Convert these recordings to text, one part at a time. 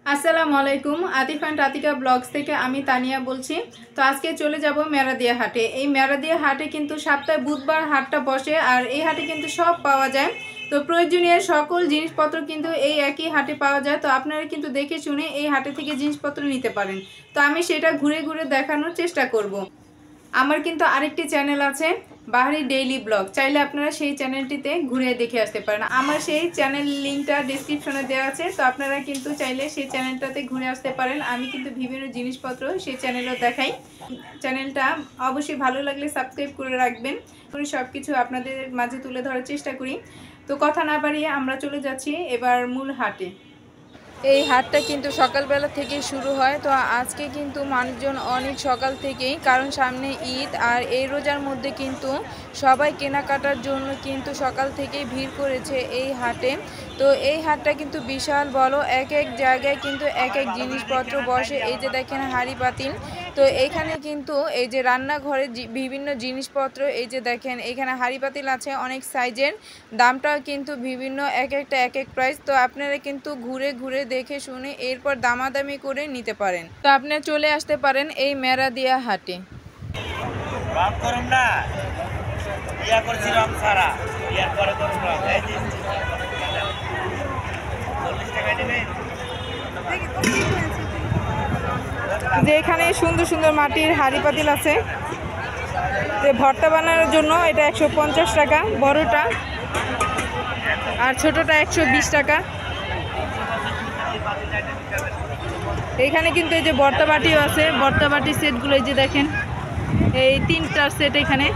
আসসালামু আলাইকুম Atif and Atika blogs থেকে আমি তানিয়া বলছি। তো আজকে চলে যাব মেরাদিয়া হাটে। এই মেরাদিয়া হাটে কিন্তু সপ্তাহে বুধবার হাটটা বসে, আর এই হাটে কিন্তু সব পাওয়া যায়। তো প্রয়োজনীয় সকল জিনিসপত্র কিন্তু এই একই হাটে পাওয়া যায়। তো আপনারা কিন্তু দেখে শুনে এই হাটে থেকে জিনিসপত্র নিতে পারেন। তো আমি সেটা ঘুরে ঘুরে দেখানোর চেষ্টা করব। আমার কিন্তু আরেকটি চ্যানেল আছে, বাহারি ডেইলি ব্লগ, চাইলে আপনারা সেই চ্যানেলটিতে ঘুরে দেখে আসতে পারেন। আমার সেই চ্যানেল লিঙ্কটা ডেসক্রিপশনে দেওয়া আছে, তো আপনারা কিন্তু চাইলে সেই চ্যানেলটাতে ঘুরে আসতে পারেন। আমি কিন্তু বিভিন্ন জিনিসপত্র সেই চ্যানেলেও দেখাই। চ্যানেলটা অবশ্যই ভালো লাগলে সাবস্ক্রাইব করে রাখবেন। সব কিছু আপনাদের মাঝে তুলে ধরার চেষ্টা করি। তো কথা না বাড়িয়ে আমরা চলে যাচ্ছি এবার মূল হাটে। এই হাটটা কিন্তু সকালবেলা থেকেই শুরু হয়। তো আজকে কিন্তু মানুষজন অনেক সকাল থেকেই, কারণ সামনে ঈদ আর এই রোজার মধ্যে কিন্তু সবাই কেনাকাটার জন্য কিন্তু সকাল থেকেই ভিড় করেছে এই হাটে। তো এই হাটটা কিন্তু বিশাল বড়, এক এক জায়গায় কিন্তু এক এক জিনিসপত্র বসে। এই যে দেখেন হাঁড়ি পাতিল, তো এইখানে কিন্তু এই যে রান্নাঘরের বিভিন্ন জিনিসপত্র, এই যে দেখেন এখানে হাঁড়ি পাতিল আছে অনেক সাইজের, দামটাও কিন্তু বিভিন্ন এক একটা এক এক প্রাইস। তো আপনারা কিন্তু ঘুরে ঘুরে দেখে শুনে এরপর দামাদামি করে নিতে পারেন। তো আপনারা চলে আসতে পারেন এই মেরাদিয়া হাটে। যে এখানে সুন্দর সুন্দর মাটির হাঁড়ি পাতিল আছে। ভর্তা বানানোর জন্য এটা 150 টাকা বড়টা, আর ছোটটা 120 টাকা। এখানে কিন্তু এই যে ভর্তা বাটিও আছে, ভর্তা বাটির সেটগুলো এই যে দেখেন, এই 3টার সেট এখানে।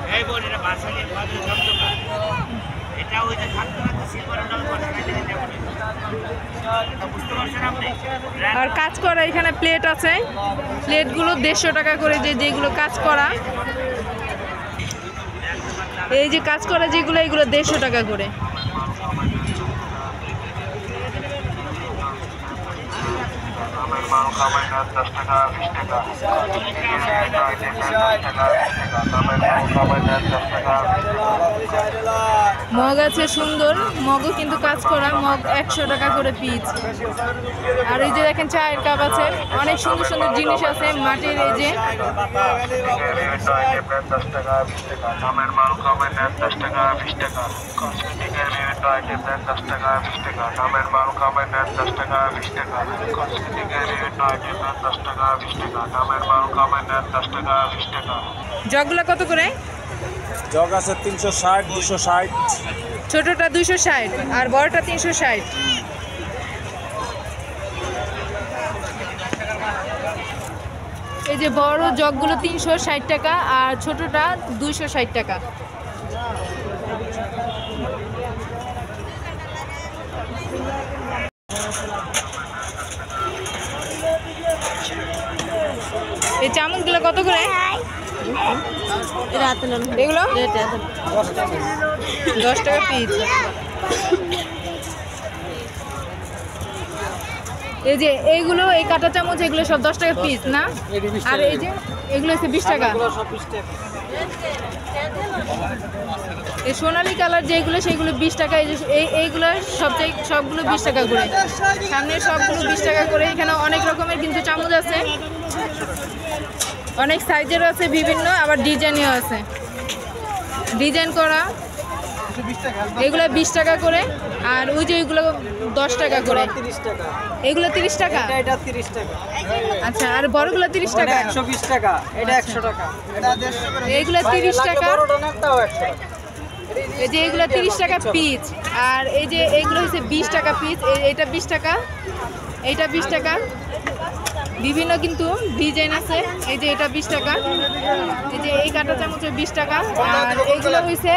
আর কাজ করা এখানে প্লেট আছে, প্লেটগুলো 150 টাকা করে, যেগুলো কাজ করা, এই যে কাজ করা যেগুলো, এগুলো 150 টাকা করে। মগ আছে সুন্দর, মগও কিন্তু কাজ করা, মগ 100 টাকা করে পিস। আর এই যে দেখেন চায়ের কাপ আছে, অনেক সুন্দর সুন্দর জিনিস আছে মাটির। এই যে জগগুলা কত করে? জগ আছে 360, 260, ছোটটা 260 আর বড়টা 360। এই যে বড় জগগুলো 360 টাকা আর ছোটটা 260 টাকা। এই চামচগুলো কত করে? এগুলো 10 টাকা পিস। এই যে এইগুলো, এই কাঁটা চামচ, এগুলো সব 10 টাকা পিস না? আর এই যে এগুলো হচ্ছে 20 টাকা। এই সোনালি কালার যেগুলো, সেগুলো 20 টাকা। এই যে এইগুলো সবগুলো 20 টাকা করে। সামনে সবগুলো 20 টাকা করে। এখানে অনেক রকমের কিন্তু চামচ আছে, অনেক সাইজেরও আছে বিভিন্ন, আবার ডিজাইনও আছে, ডিজাইন করা। এগুলো 20 টাকা করে। আর ওই যে ওইগুলো 10 টাকা করে। এগুলো 30 টাকা। আচ্ছা, আর বড়গুলো 30 টাকা। 120 টাকা, এটা 100 টাকা, এইগুলো 30 টাকা। এই যে এগুলো 30 টাকা পিস। আর এই যে এইগুলো হচ্ছে 20 টাকা পিস। এটা 20 টাকা, এইটা 20 টাকা। বিভিন্ন কিন্তু ডিজাইন আছে। এই যে এটা 20 টাকা। এই যে এই কাঁটা চামচ 20 টাকা। আর এইগুলো হয়েছে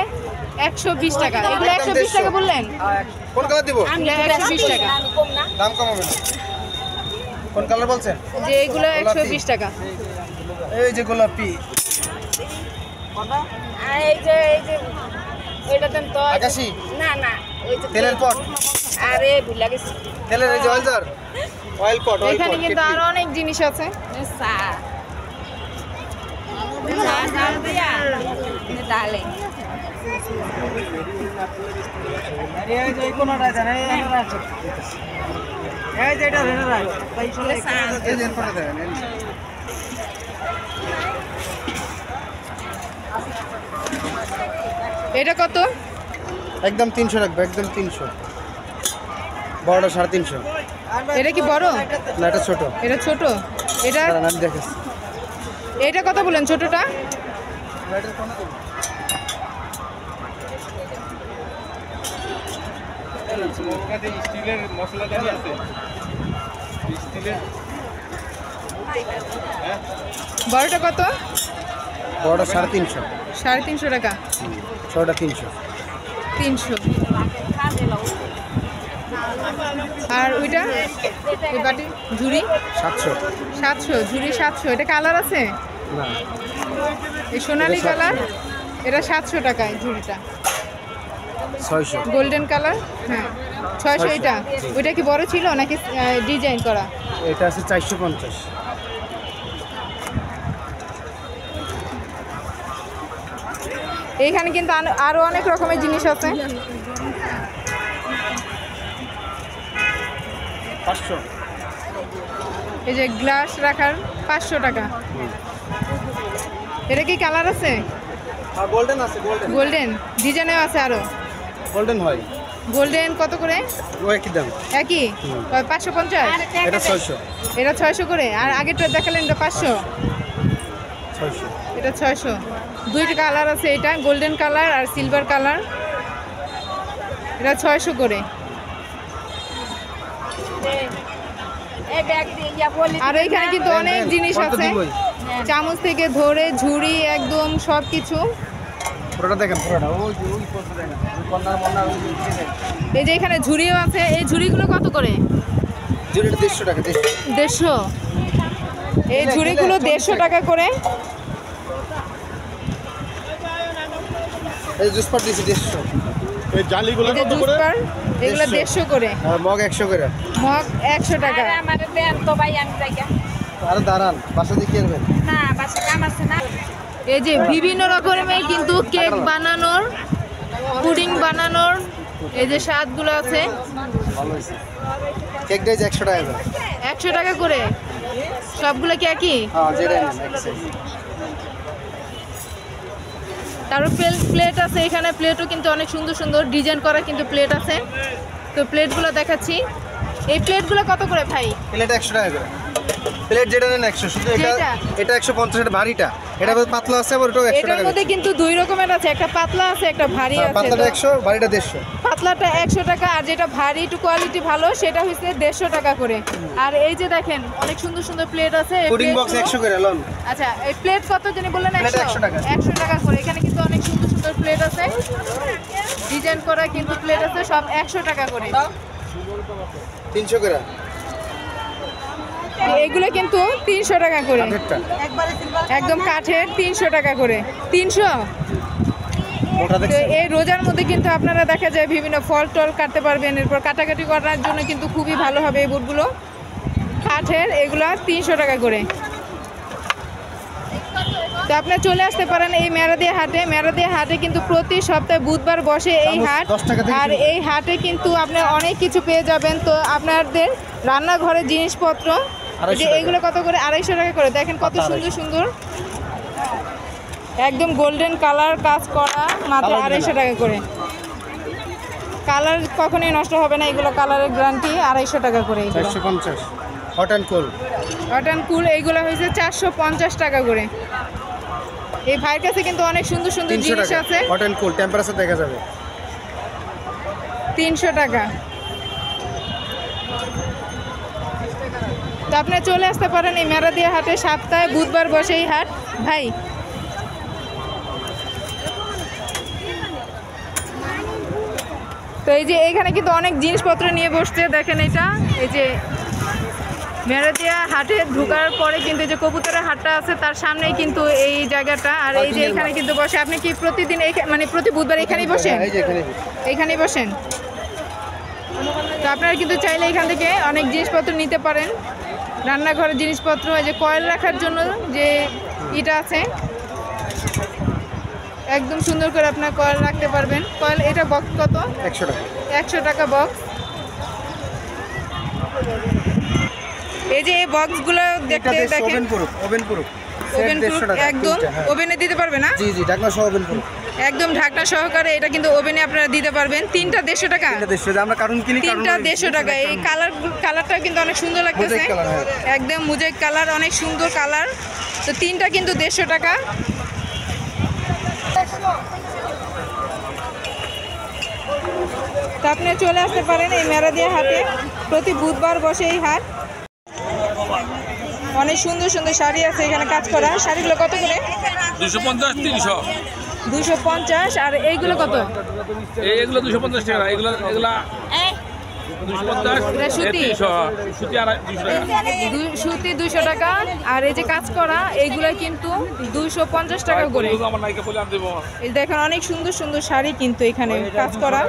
120 টাকা। এগুলো 120 টাকা বললেন? কোন কালার দিব? 120 টাকা। দাম কম হবে না। কোন কালার বলছেন? যে এগুলো 120 টাকা। এই যে গোলাপি, এই যে এটা দেন তো। আকাশি না না, ওই যে তেলের পট। আরে ভুল গেছে। তেলের এই যে অয়েল পট। এখানে কিন্তু আরো অনেক জিনিস আছে। তাহলে এটা কত? একদম 300 রাখবো, একদম 300। বড়টা 350। এটা কি বড় না এটা ছোট। এটা ছোট। এটা আমি দেখেছি। এটা কত বলেন ছোটটা? স্টিলের মশলাদানি আছে, স্টিলের। বড়টা কত? বড়টা 350। 350 টাকা। ছোটটা 300। 300। আর ওইটা এই বাটি ঝুড়ি 700। 700 ঝুড়ি 700। এটা কালার আছে? না এই সোনালী কালার, এটা 700 টাকায় ঝুড়িটা। 600। গোল্ডেন কালার, হ্যাঁ 600 এটা। ওইটা কি বড় ছিল নাকি ডিজাইন করা? এটা আছে 450। এইখানে কিন্তু আরো অনেক রকমের জিনিস আছে। 500। এই যে গ্লাস রাখার 500 টাকা। এটা কি কালার আছে? আর গোল্ডেন আছে, গোল্ডেন। গোল্ডেন ডিজাইনও আছে আরো। গোল্ডেন হয়। গোল্ডেন কত করে? ওই একই দাম। একই 550। এটা 600। এটা 600 করে। আর আগেরটা দেখালেন এটা 500। 600। এটা 600। দুইটা কালার আছে, এটা গোল্ডেন কালার আর সিলভার কালার। এটা 600 করে। আর এইখানে কিন্তু অনেক জিনিস আছে, চামচ থেকে ধরে ঝুড়ি একদম সব কিছু। পুরোটা দেখেন, পুরোটা ওই যে ওই পথে দেখেন, ওই কর্নার মন্নার ওই যে দেখেন। এই যে এখানে ঝুড়িও আছে। এই ঝুড়িগুলো কত করে? ঝুড়িটা 150 টাকা। 150। এই ঝুড়িগুলো 150 টাকা করে। এই জুস পাট দিছি 150। এই জালিগুলো এই যে কত জুস করে? পার, এগুলো 150 করে। আর মগ 100 করে। মগ 100 টাকা। আরে দাঁড়ান, বাসা দিয়ে কি আনবেন? এই যে বিভিন্ন রকমের কিন্তু কেক বানানোর, পুডিং বানানোর এই যে স্বাদগুলো আছে। ভালো হয়েছে। কেকটা 100 টাকা করে। 100 টাকা করে। সবগুলো কি একই? হ্যাঁ যেটা নেন এক সাইজ। তারপর প্লেট আছে। এখানে প্লেটও কিন্তু অনেক সুন্দর সুন্দর ডিজাইন করা কিন্তু প্লেট আছে। তো প্লেটগুলো দেখাচ্ছি। এই প্লেটগুলো কত করে ভাই? প্লেট 100 টাকা করে। প্লেট যেটা নেন 100। শুধু এটা যেটা? এটা 150। এটা ভারীটা, এটা পাতলা আছে, আবার ওটাও 100 এটার টাকা। মধ্যে কিন্তু দুই রকমের আছে, একটা পাতলা আছে একটা ভারী আছে। পাতলাটা তো 100, ভারীটা 150। পাতলাটা 100 টাকা আর যেটা ভারী একটু কোয়ালিটি ভালো সেটা হচ্ছে 150 টাকা করে। আর এই যে দেখেন অনেক সুন্দর সুন্দর প্লেট আছে। এই পুডিং বক্স প্লেটগুলো- 100 করে লন। আচ্ছা, এই প্লেট কত জানি বললেন? প্লেট 100 100 টাকা। 100 টাকা করে। এখানে কিন্তু অনেক সুন্দর সুন্দর প্লেট আছে, ডিজাইন করা কিন্তু প্লেট আছে, সব 100 টাকা করে। 300 করে। এগুলো কিন্তু 300 টাকা করে। কাঠেরটা একদম কাঠের 300 টাকা করে। 300। ওটা তো দেখছেন? এই রোজার মধ্যে কিন্তু আপনারা দেখা যায় বিভিন্ন ফল টল কাটতে পারবেন, এরপর কাটাকাটি করার জন্য কিন্তু খুবই ভালো হবে এই বোর্ডগুলো। কাঠের এগুলো 300 টাকা করে। তো আপনারা চলে আসতে পারেন এই মেরাদিয়া হাটে। মেরাদিয়া হাটে কিন্তু প্রতি সপ্তাহে বুধবার বসে এই হাট। 10 টাকা থেকে আর শুরু। এই হাটে কিন্তু আপনি অনেক কিছু পেয়ে যাবেন। তো আপনাদের রান্নাঘরের জিনিসপত্র, এই যে 250 টাকা। এগুলো কত করে? 250 টাকা করে। দেখেন কত পাতা সুন্দর সুন্দর, একদম গোল্ডেন কালার কাজ করা, মাত্র কালার 250 টাকা করে। কালার কখনোই নষ্ট হবে না, এগুলো কালারের গ্যারান্টি। 250 টাকা করে এইগুলো। 450 hot and cold. Hot and কুল এইগুলো হয়েছে 450 টাকা করে। এই ভাইয়ের কাছে কিন্তু অনেক সুন্দর সুন্দর 300 জিনিস টাকা আছে। হট অ্যান্ড কোল্ড, টেম্পারেচার দেখা যাবে। 300 টাকা। তো আপনি চলে আসতে পারেন এই মেরাদিয়া হাটে, সপ্তাহে বুধবার বসে এই হাট। ভাই তো এই যে এইখানে কিন্তু অনেক জিনিসপত্র নিয়ে বসছে। দেখেন এটা, এই যে মেরাদিয়া হাটে ঢোকার পরে কিন্তু এই যে কবুতরের হাটটা আছে, তার সামনেই কিন্তু এই জায়গাটা। আর এই যে এখানে কিন্তু বসে। আপনি কি প্রতিদিন মানে প্রতি বুধবার এখানেই বসেন? এই যে এখানে এইখানেই বসেন। তো আপনারা কিন্তু চাইলে এখান থেকে অনেক জিনিসপত্র নিতে পারেন, রান্নাঘরের জিনিসপত্র। এই যে কয়েল রাখার জন্য যে ইটা আছে, একদম সুন্দর করে আপনার কয়েল রাখতে পারবেন। কয়েল এটা বক্স কত? 100 টাকা। 100 টাকা বক্স। এই যে এই বক্সগুলো দেখতে দেখেন, ওভেন প্রুফ ওভেন প্রুফ একদম, ওভেনে দিতে পারবে না? জি জি, ঢাকনা সহ ওভেন প্রুফ, একদম ঢাকনা সহকারে এটা কিন্তু ওভেনে আপনারা দিতে পারবেন। 3টা 150 টাকা, আমরা কারণ কিনি, 3টা 150 টাকা। এই কালারটা কিন্তু অনেক সুন্দর লাগতেছে, একদম মুজাইক কালার, অনেক সুন্দর কালার। তো 3টা কিন্তু 150 টাকা। তো আপনি চলে আসতে পারেন এই মেরাদিয়া হাটে, প্রতি বুধবার বসে এই হাট। অনেক সুন্দর সুন্দর শাড়ি আছে এখানে কাজ করা। শাড়িগুলো কত করে? 250 300। 250। আর এইগুলো কত? এইগুলো 250 টাকা, এগুলো 250, এটা সুতি, 300, সুতি আর 200 টাকা, সুতি 200 টাকা। আর এই যে কাজ করা এইগুলো কিন্তু 250 টাকা করে। আমার নাইকে বলে আন দেব। এই দেখেন অনেক সুন্দর সুন্দর শাড়ি কিন্তু এখানে কাজ করা।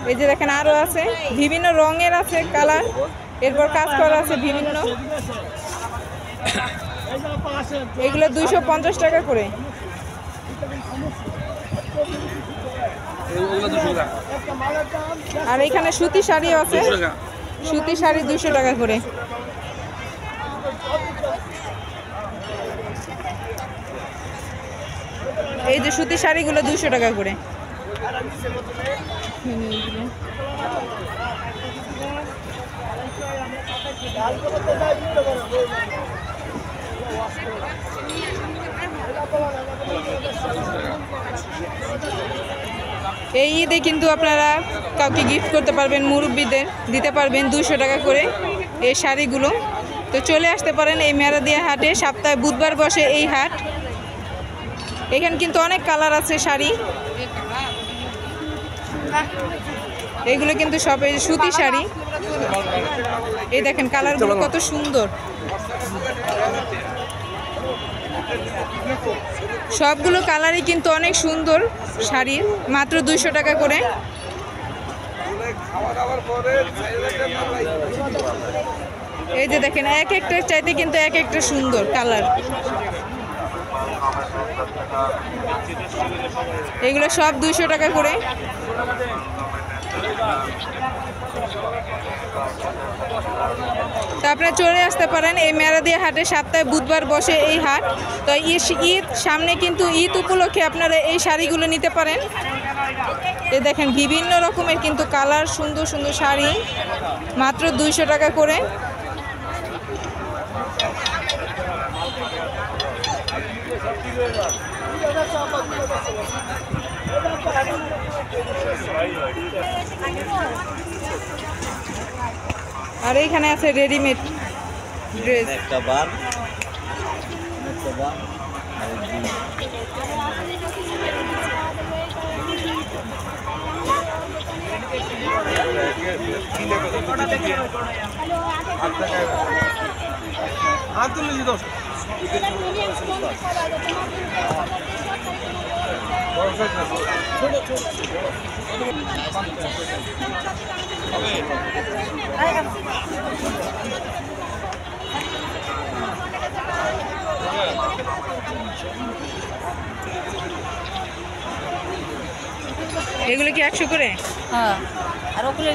এই যে দেখেন আরো আছে, বিভিন্ন রঙের আছে কালার, এরপর কাজ করা আছে বিভিন্ন। এগুলো 250 টাকা করে। আর এখানে সুতি শাড়িও আছে, সুতি শাড়ি 200 টাকা করে। এই যে সুতি শাড়িগুলো 200 টাকা করে। এই ঈদে কিন্তু আপনারা কাউকে গিফট করতে পারবেন, মুরব্বীদের দিতে পারবেন 200 টাকা করে এই শাড়িগুলো। তো চলে আসতে পারেন এই মেরাদিয়া হাটে, সপ্তাহে বুধবার বসে এই হাট। এখানে কিন্তু অনেক কালার আছে শাড়ি, এগুলো কিন্তু সব এই সুতি শাড়ি। এই দেখেন কালারগুলো কত সুন্দর, সবগুলো কালারই কিন্তু অনেক সুন্দর শাড়ির, মাত্র 200 টাকা করে। এই যে দেখেন এক একটার চাইতে কিন্তু এক একটা সুন্দর কালার। এগুলো সব 200 টাকা করে। তো আপনারা চলে আসতে পারেন এই মেরাদিয়া হাটে, সপ্তাহে বুধবার বসে এই হাট। তো ঈদ সামনে, কিন্তু ঈদ উপলক্ষে আপনারা এই শাড়িগুলো নিতে পারেন। এই দেখেন বিভিন্ন রকমের কিন্তু কালার, সুন্দর সুন্দর শাড়ি, মাত্র 200 টাকা করে। আর এইখানে আছে রেডিমেড ড্রেস। এগুলো কি 100 করে? হ্যাঁ, আর ওগুলো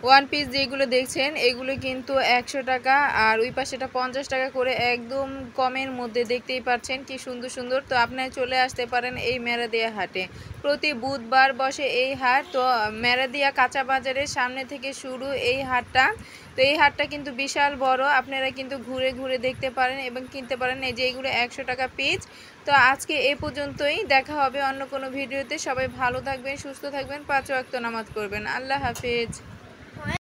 ওয়ান পিস যেগুলো দেখছেন এগুলো কিন্তু 100 টাকা, আর ওই পাশেটা 50 টাকা করে, একদম কমের মধ্যে। দেখতেই পাচ্ছেন কি সুন্দর সুন্দর। তো আপনারা চলে আসতে পারেন এই মেরাদিয়া হাটে, প্রতি বুধবার বসে এই হাট। তো মেরাদিয়া কাঁচা বাজারের সামনে থেকে শুরু এই হাটটা। তো এই হাটটা কিন্তু বিশাল বড়, আপনারা কিন্তু ঘুরে ঘুরে দেখতে পারেন এবং কিনতে পারেন। এই যে এইগুলো 100 টাকা পিস। তো আজকে এই পর্যন্তই, দেখা হবে অন্য কোনো ভিডিওতে। সবাই ভালো থাকবেন, সুস্থ থাকবেন, 5 ওয়াক্ত নামাজ পড়বেন। আল্লাহ হাফেজ।